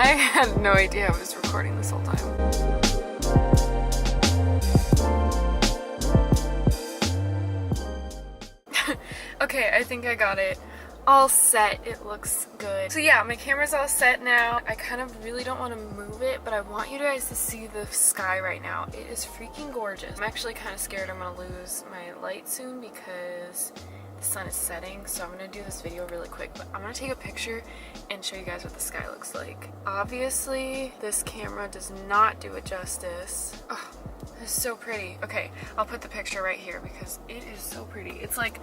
I had no idea I was recording this whole time. Okay, I think I got it all set. It looks good. So yeah, my camera's all set now. I kind of really don't want to move it, but I want you guys to see the sky right now. It is freaking gorgeous. I'm actually kind of scared I'm gonna lose my light soon because the sun is setting, so I'm gonna do this video really quick, but I'm gonna take a picture and show you guys what the sky looks like. Obviously, this camera does not do it justice. Oh, it's so pretty. Okay, I'll put the picture right here because it is so pretty. It's like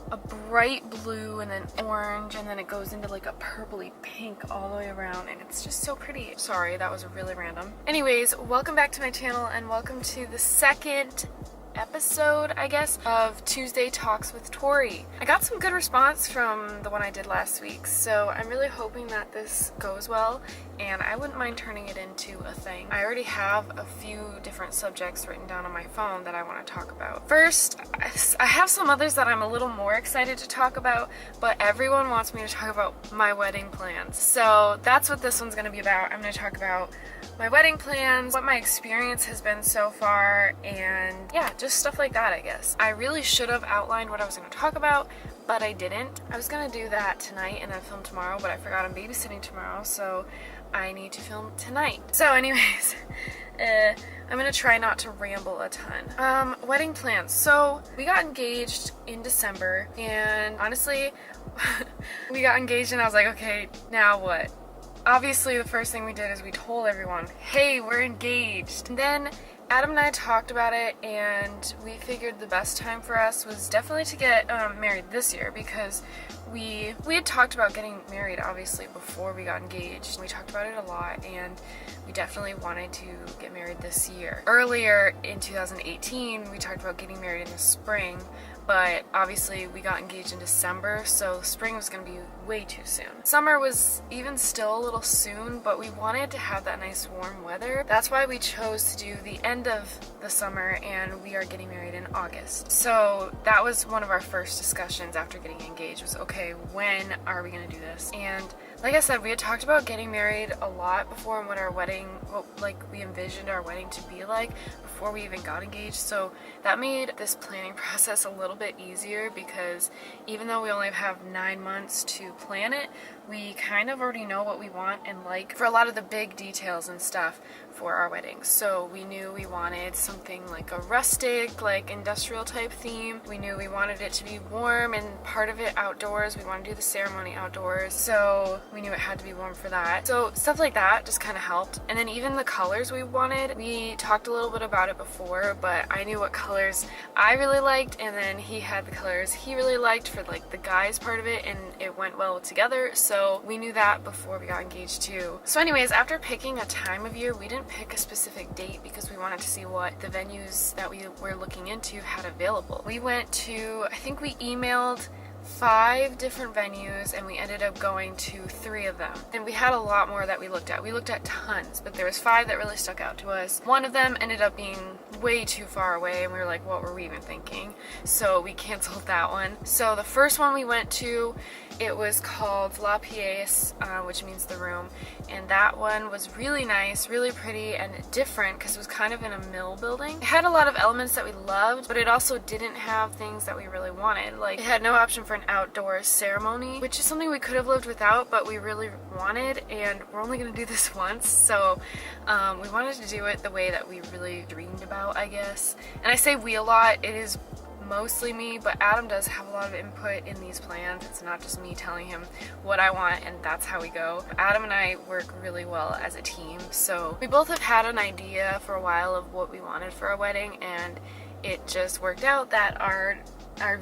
a bright blue and then orange, and then it goes into like a purpley pink all the way around, and it's just so pretty. Sorry, that was really random. Anyways, welcome back to my channel and welcome to the second episode, I guess, of Tuesday Talks with Tori. I got some good response from the one I did last week, so I'm really hoping that this goes well, and I wouldn't mind turning it into a thing. I already have a few different subjects written down on my phone that I want to talk about. First, I have some others that I'm a little more excited to talk about, but everyone wants me to talk about my wedding plans. So that's what this one's going to be about. I'm going to talk about my wedding plans, what my experience has been so far, and yeah, just stuff like that, I guess. I really should have outlined what I was going to talk about, but I didn't. I was going to do that tonight and then film tomorrow, but I forgot I'm babysitting tomorrow, so I need to film tonight. So anyways, I'm going to try not to ramble a ton. Wedding plans. So we got engaged in December, and honestly, we got engaged and I was like, okay, now what? Obviously, the first thing we did is we told everyone, hey, we're engaged. And then Adam and I talked about it, and we figured the best time for us was definitely to get married this year, because we had talked about getting married, obviously, before we got engaged. We talked about it a lot, and we definitely wanted to get married this year. Earlier in 2018, we talked about getting married in the spring, but obviously we got engaged in December, so spring was going to be way too soon. Summer was even still a little soon, but we wanted to have that nice warm weather. That's why we chose to do the end of the summer, and we are getting married in August. So that was one of our first discussions after getting engaged, was okay, when are we going to do this? And like I said, we had talked about getting married a lot before, and what our wedding, we envisioned our wedding to be like before we even got engaged. So that made this planning process a little bit easier, because even though we only have 9 months to plan it, we kind of already know what we want and like for a lot of the big details and stuff for our wedding. So we knew we wanted something like a rustic, like industrial type theme. We knew we wanted it to be warm and part of it outdoors. We wanted to do the ceremony outdoors, so we knew it had to be warm for that. So stuff like that just kind of helped. And then even the colors we wanted, we talked a little bit about it before, but I knew what colors I really liked, and then he had the colors he really liked for like the guys part of it, and it went well together. So we knew that before we got engaged too. So anyways, after picking a time of year, we didn't pick a specific date because we wanted to see what the venues that we were looking into had available. We went to, I think we emailed 5 different venues, and we ended up going to 3 of them. And we had a lot more that we looked at. We looked at tons, but there was 5 that really stuck out to us. One of them ended up being way too far away, and we were like, what were we even thinking? So we canceled that one. So the first one we went to, it was called La Pièce, which means the room, and that one was really nice, really pretty, and different because it was kind of in a mill building. It had a lot of elements that we loved, but it also didn't have things that we really wanted. Like, it had no option for an outdoor ceremony, which is something we could have lived without, but we really wanted, and we're only going to do this once, so we wanted to do it the way that we really dreamed about, I guess. And I say we a lot, it is mostly me, but Adam does have a lot of input in these plans. It's not just me telling him what I want and that's how we go. Adam and I work really well as a team, so we both have had an idea for a while of what we wanted for our wedding, and it just worked out that our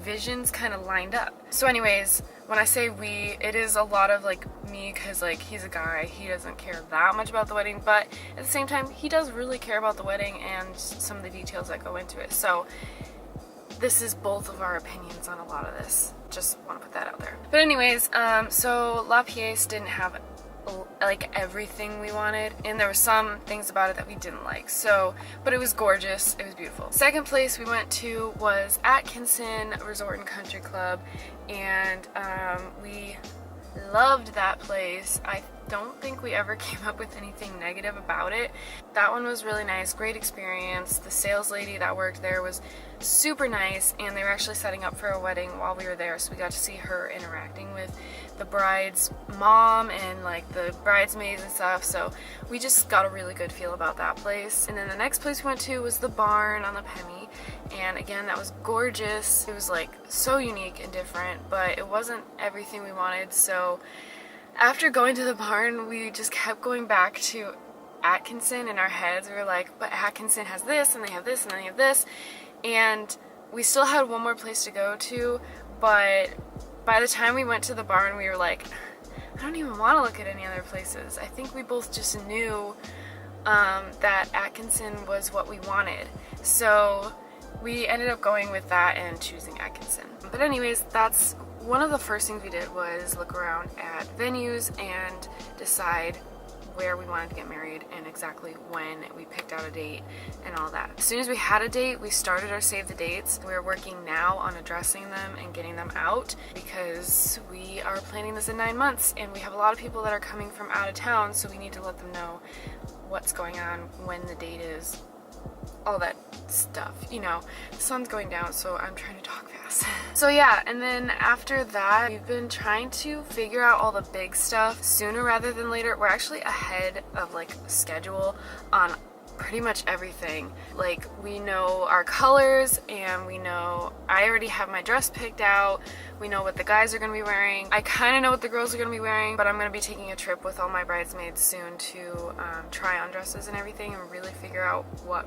visions kind of lined up. So anyways, when I say we, it is a lot of like me, because like he's a guy, he doesn't care that much about the wedding, but at the same time he does really care about the wedding and some of the details that go into it. So this is both of our opinions on a lot of this. Just want to put that out there. But anyways, so La Pièce didn't have like everything we wanted, and there were some things about it that we didn't like, so, but it was gorgeous, it was beautiful. Second place we went to was Atkinson Resort and Country Club, and we loved that place. don't think we ever came up with anything negative about it. That one was really nice, great experience. The sales lady that worked there was super nice, and they were actually setting up for a wedding while we were there, so we got to see her interacting with the bride's mom and like the bridesmaids and stuff, so we just got a really good feel about that place. And then the next place we went to was the barn on the Pemi, and again, that was gorgeous. It was like so unique and different, but it wasn't everything we wanted, so after going to the barn, we just kept going back to Atkinson in our heads. We were like, but Atkinson has this, and they have this, and they have this, and we still had one more place to go to, but by the time we went to the barn, we were like, I don't even want to look at any other places. I think we both just knew that Atkinson was what we wanted. So we ended up going with that and choosing Atkinson. But anyways, that's one of the first things we did was look around at venues and decide where we wanted to get married and exactly when. We picked out a date and all that. As soon as we had a date, we started our save the dates. We're working now on addressing them and getting them out because we are planning this in 9 months, and we have a lot of people that are coming from out of town, so we need to let them know what's going on, when the date is, all that stuff, you know. The sun's going down, so I'm trying to talk fast. So yeah, and then after that, we've been trying to figure out all the big stuff sooner rather than later. We're actually ahead of like schedule on pretty much everything. Like, we know our colors, and we know, I already have my dress picked out. We know what the guys are going to be wearing. I kind of know what the girls are going to be wearing, but I'm going to be taking a trip with all my bridesmaids soon to try on dresses and everything and really figure out what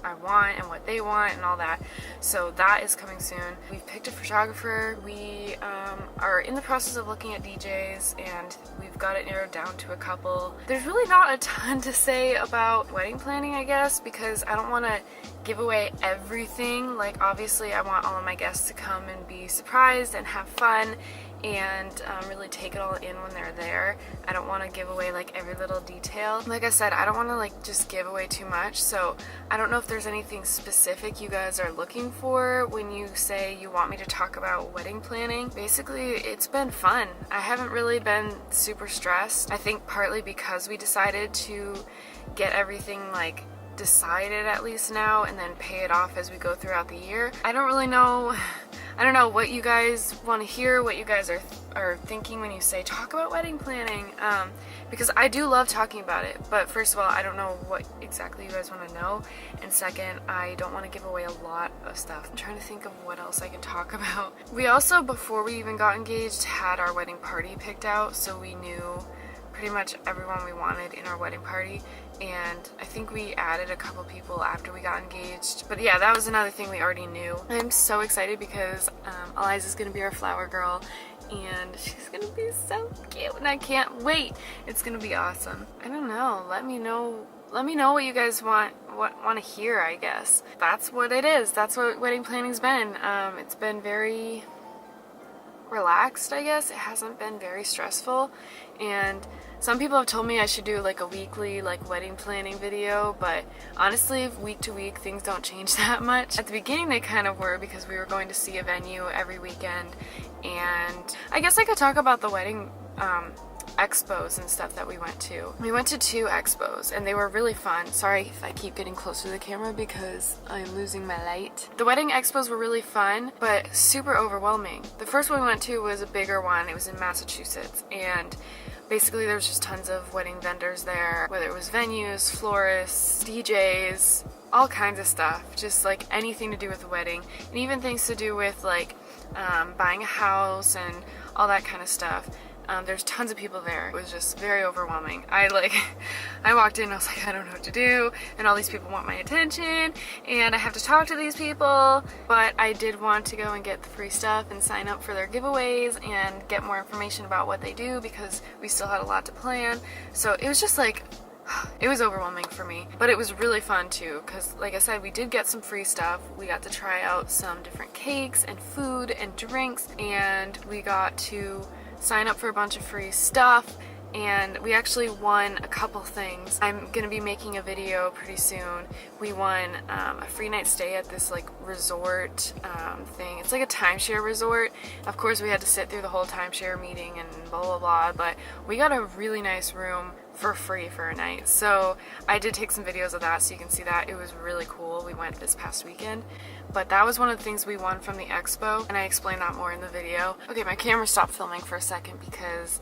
I want and what they want and all that. So that is coming soon. We've picked a photographer. We are in the process of looking at DJs, and we've got it narrowed down to a couple. There's really not a ton to say about wedding planning, I guess, because I don't want to give away everything. Like, obviously I want all of my guests to come and be surprised and have fun and really take it all in when they're there. I don't want to give away like every little detail. Like I said, I don't want to like just give away too much, so I don't know if there's anything specific you guys are looking for when you say you want me to talk about wedding planning. Basically, it's been fun. I haven't really been super stressed. I think partly because we decided to get everything like decided at least now and then pay it off as we go throughout the year. I don't know what you guys want to hear, what you guys are thinking when you say talk about wedding planning, because I do love talking about it, but first of all, I don't know what exactly you guys want to know, and second, I don't want to give away a lot of stuff. I'm trying to think of what else I can talk about. We also, before we even got engaged, had our wedding party picked out, so we knew pretty much everyone we wanted in our wedding party, and I think we added a couple people after we got engaged. But yeah, that was another thing we already knew. I'm so excited because Eliza's gonna be our flower girl, and she's gonna be so cute, and I can't wait. It's gonna be awesome. I don't know. Let me know what you guys want to hear, I guess. That's what it is. That's what wedding planning's been. It's been very relaxed, I guess. It hasn't been very stressful, and some people have told me I should do like a weekly like wedding planning video, but honestly, week to week things don't change that much. At the beginning they kind of were because we were going to see a venue every weekend, and I guess I could talk about the wedding expos and stuff that we went to. We went to 2 expos and they were really fun. Sorry if I keep getting closer to the camera because I'm losing my light. The wedding expos were really fun, but super overwhelming. The first one we went to was a bigger one. It was in Massachusetts, and basically there was just tons of wedding vendors there, whether it was venues, florists, DJs, all kinds of stuff, just like anything to do with the wedding, and even things to do with like buying a house and all that kind of stuff. There's tons of people there. It was just very overwhelming. I walked in and I was like, I don't know what to do, and all these people want my attention, and I have to talk to these people, but I did want to go and get the free stuff and sign up for their giveaways and get more information about what they do because we still had a lot to plan. So it was just like, it was overwhelming for me, but it was really fun too because, like I said, we did get some free stuff. We got to try out some different cakes and food and drinks, and we got to sign up for a bunch of free stuff and we actually won a couple things. I'm gonna be making a video pretty soon. We won a free night stay at this like resort thing. It's like a timeshare resort. Of course we had to sit through the whole timeshare meeting and blah blah blah, but we got a really nice room for free for a night. So I did take some videos of that so you can see that. It was really cool. We went this past weekend, but that was one of the things we won from the expo, and I explained that more in the video. Okay, my camera stopped filming for a second because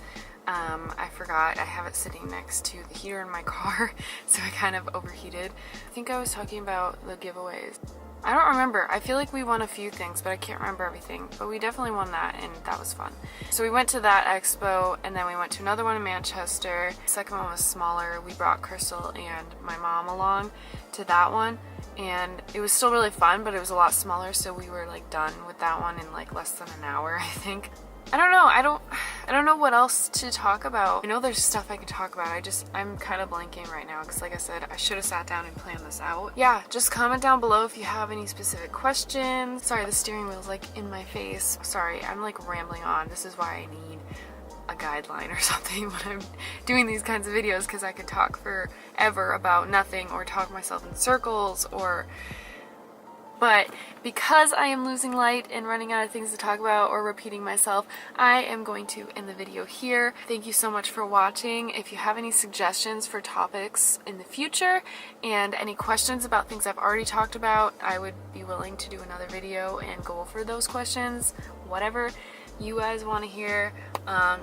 I forgot I have it sitting next to the heater in my car, so I kind of overheated. I think I was talking about the giveaways. I don't remember. I feel like we won a few things, but I can't remember everything. But we definitely won that, and that was fun. So we went to that expo, and then we went to another one in Manchester. The second one was smaller. We brought Crystal and my mom along to that one, and it was still really fun, but it was a lot smaller, so we were like done with that one in like less than an hour, I think. I don't know. I don't know what else to talk about. I know there's stuff I could talk about. I'm kind of blanking right now because like I said, I should have sat down and planned this out. Yeah, just comment down below if you have any specific questions. Sorry, the steering wheel's like in my face. Sorry, I'm like rambling on. This is why I need a guideline or something when I'm doing these kinds of videos, because I could talk forever about nothing or talk myself in circles but because I am losing light and running out of things to talk about or repeating myself, I am going to end the video here. Thank you so much for watching. If you have any suggestions for topics in the future and any questions about things I've already talked about, I would be willing to do another video and go over those questions. Whatever you guys want to hear,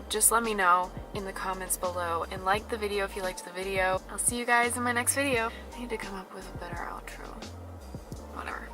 just let me know in the comments below, and like the video if you liked the video. I'll see you guys in my next video. I need to come up with a better outro. Whatever.